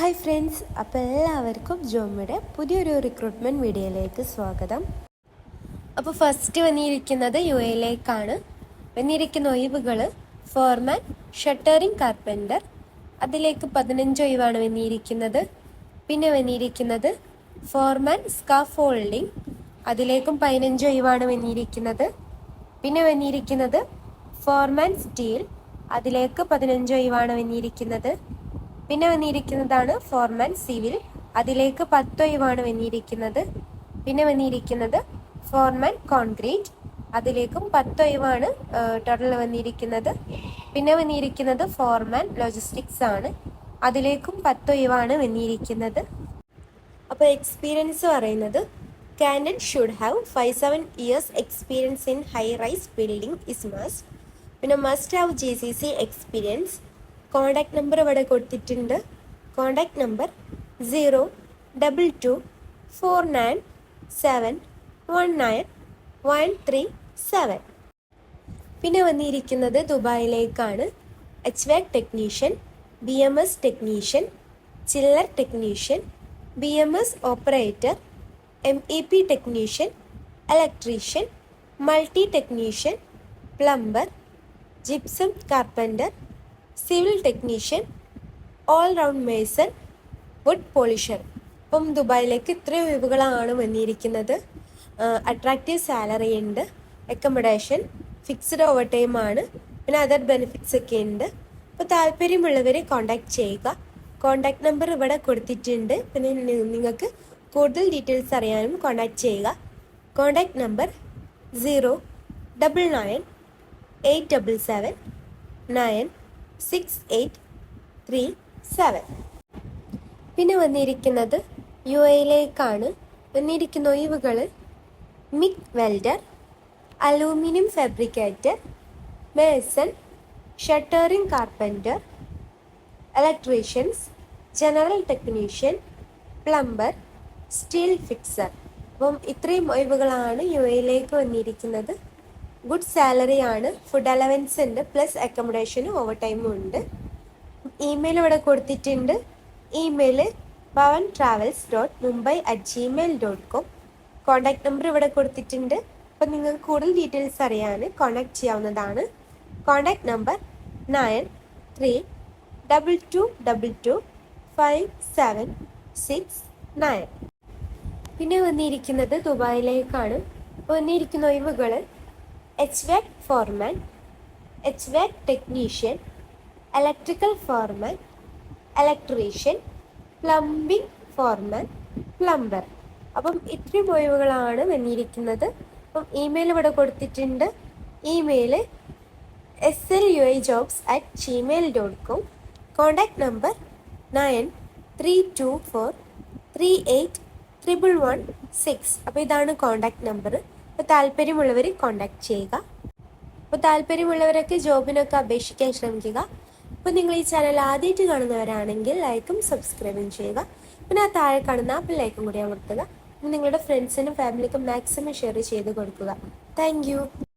Hi friends, അപ്പോൾ എല്ലാവർക്കും ജോമിയുടെ പുതിയൊരു റിക്രൂട്ട്മെൻറ്റ് വീഡിയോയിലേക്ക് സ്വാഗതം. അപ്പോൾ ഫസ്റ്റ് വന്നിരിക്കുന്നത് UAയിലേക്കാണ്. വന്നിരിക്കുന്ന ഒഴിവുകൾ ഫോർമാൻ, ഷട്ടറിംഗ് കാർപ്പൻ്റർ, അതിലേക്ക് 15 ഒഴിവാണ് വന്നിരിക്കുന്നത്. പിന്നെ വന്നിരിക്കുന്നത് ഫോർമാൻ സ്കാഫോൾഡിംഗ്, അതിലേക്കും 15 ഒഴിവാണ് വന്നിരിക്കുന്നത്. പിന്നെ വന്നിരിക്കുന്നത് ഫോർമാൻ സ്റ്റീൽ, അതിലേക്ക് 15 ഒഴിവാണ് വന്നിരിക്കുന്നത്. പിന്നെ വന്നിരിക്കുന്നതാണ് ഫോർമാൻ സിവിൽ, അതിലേക്ക് 10 ഒഴിവാണ് വന്നിരിക്കുന്നത്. പിന്നെ വന്നിരിക്കുന്നത് ഫോർമാൻ കോൺക്രീറ്റ്, അതിലേക്കും 10 ഒഴിവാണ് ടോട്ടൽ വന്നിരിക്കുന്നത്. പിന്നെ വന്നിരിക്കുന്നത് ഫോർമാൻ ലോജിസ്റ്റിക്സ് ആണ്, അതിലേക്കും 10 ഒഴിവാണ് വന്നിരിക്കുന്നത്. അപ്പോൾ എക്സ്പീരിയൻസ് പറയുന്നത് candidate should have 5-7 years experience in high rise building is must. പിന്നെ must have GCC experience. Contact number ഇവിടെ കൊടുത്തിട്ടുണ്ട്. Contact number 02249719137. പിന്നെ വന്നിരിക്കുന്നത് ദുബായിലേക്കാണ്. HVAC technician, BMS technician, chiller technician, BMS operator, MEP technician, electrician, multi technician, plumber, gypsum carpenter, civil technician, all round mason, wood polisher. അപ്പം ദുബായിലേക്ക് ഇത്രയും ഒഴിവുകളാണ് വന്നിരിക്കുന്നത്. അട്രാക്റ്റീവ് സാലറി ഉണ്ട്, അക്കോമഡേഷൻ, ഫിക്സ്ഡ് ഓവർ ടൈം ആണ്, പിന്നെ അതർ ബെനിഫിറ്റ്സ് ഒക്കെ ഉണ്ട്. അപ്പോൾ താല്പര്യമുള്ളവരെ കോൺടാക്ട് ചെയ്യുക. കോൺടാക്ട് നമ്പർ ഇവിടെ കൊടുത്തിട്ടുണ്ട്. പിന്നെ നിങ്ങൾക്ക് കൂടുതൽ ഡീറ്റെയിൽസ് അറിയാനും കോൺടാക്ട് ചെയ്യുക. Contact number 09987796837. പിന്നെ വന്നിരിക്കുന്നത് UAയിലേക്കാണ്. വന്നിരിക്കുന്ന ഒഴിവുകൾ MiG welder, aluminium fabricator, Mason, shuttering carpenter, electricians, general technician, plumber, steel fixer. അപ്പം ഇത്രയും ഒഴിവുകളാണ് UAയിലേക്ക് വന്നിരിക്കുന്നത്. ഗുഡ് സാലറി ആണ്, ഫുഡ് അലവൻസ് ഉണ്ട്, പ്ലസ് അക്കോമഡേഷനും ഓവർ ടൈമും ഉണ്ട്. ഇമെയിൽ ഇവിടെ കൊടുത്തിട്ടുണ്ട്. Email pavanTravels.mumbai@gmail.com. കോൺടാക്ട് നമ്പർ ഇവിടെ കൊടുത്തിട്ടുണ്ട്. അപ്പം നിങ്ങൾക്ക് കൂടുതൽ ഡീറ്റെയിൽസ് അറിയാൻ കോൺടാക്ട് ചെയ്യാവുന്നതാണ്. Contact number 9322256769. പിന്നെ വന്നിരിക്കുന്നത് ദുബായിലേക്കാണ്. വന്നിരിക്കുന്ന ഒഴിവുകൾ HVAC ഫോർമാൻ, HVAC ടെക്നീഷ്യൻ, ഇലക്ട്രിക്കൽ ഫോർമാൻ, ഇലക്ട്രീഷ്യൻ, പ്ലംബിംഗ് ഫോർമാൻ, പ്ലംബർ. അപ്പം ഇത്രയും ഒഴിവുകളാണ് വന്നിരിക്കുന്നത്. അപ്പം ഇമെയിൽ ഇവിടെ കൊടുത്തിട്ടുണ്ട്. Email slUAjobs@gmail.com. Contact number 9324381116. അപ്പോൾ ഇതാണ് കോൺടാക്ട് നമ്പർ. അപ്പോൾ താല്പര്യമുള്ളവർ കോൺടാക്ട് ചെയ്യുക. അപ്പോൾ താല്പര്യമുള്ളവരൊക്കെ ജോബിനൊക്കെ അപേക്ഷിക്കാൻ ശ്രമിക്കുക. അപ്പോൾ നിങ്ങൾ ഈ ചാനൽ ആദ്യമായിട്ട് കാണുന്നവരാണെങ്കിൽ ലൈക്കും സബ്സ്ക്രൈബും ചെയ്യുക. പിന്നെ ആ താഴെ കാണുന്ന ആ ബെല്ലൈക്കൺ കൂടി അമർത്തുക. നിങ്ങളുടെ ഫ്രണ്ട്സിനും ഫാമിലിക്കും മാക്സിമം ഷെയർ ചെയ്ത് കൊടുക്കുക. താങ്ക്